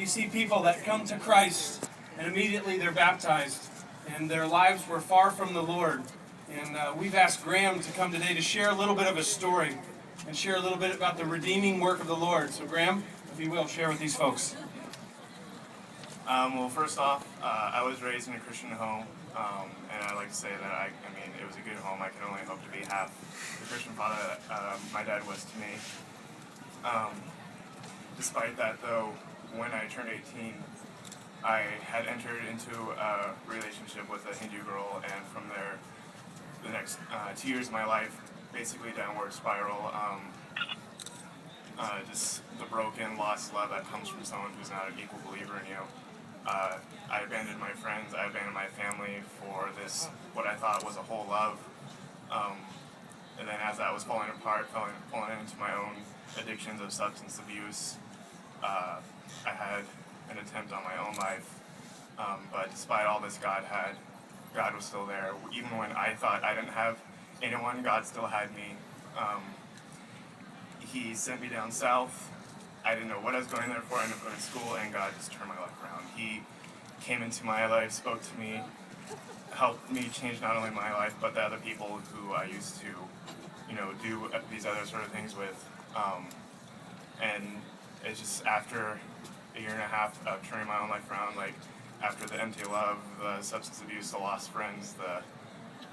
see people that come to Christ and immediately they're baptized and their lives were far from the Lord. And we've asked Graham to come today to share a little bit of a story and share a little bit about the redeeming work of the Lord. So Graham, if you will, share with these folks. Well, first off, I was raised in a Christian home, and I like to say that I mean, it was a good home. I can only hope to be half the Christian father that my dad was to me. Despite that, though, when I turned 18, I had entered into a relationship with a Hindu girl, and from there, the next 2 years of my life, basically downward spiral. Just the broken, lost love that comes from someone who's not an equal believer in you. I abandoned my friends, I abandoned my family for this, what I thought was a whole love. And then as that was falling apart, falling into my own addictions of substance abuse, I had an attempt on my own life. But despite all this, God was still there. Even when I thought I didn't have anyone, God still had me. He sent me down south. I didn't know what I was going there for. I ended up going to school, and God just turned my life around. He came into my life, spoke to me, helped me change not only my life, but the other people who I used to, do these other sort of things with. And it's just after a year and a half of turning my own life around, like after the empty love, the substance abuse, the lost friends, the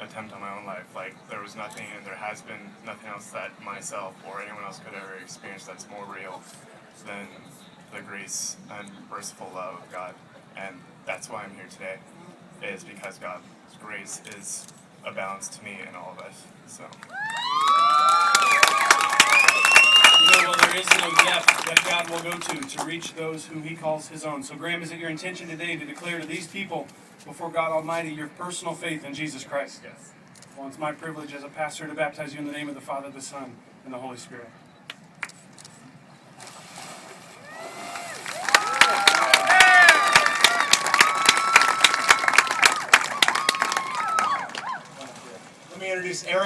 attempt on my own life, like there was nothing and there has been nothing else that myself or anyone else could ever experience that's more real than the grace and merciful love of God. And that's why I'm here today, is because God's grace is a balance to me and all of us. So Well, there is no depth that God will go to reach those who he calls his own. So Graham, is it your intention today to declare to these people before God Almighty your personal faith in Jesus Christ? yes. Well, it's my privilege as a pastor to baptize you in the name of the Father, the Son, and the Holy Spirit.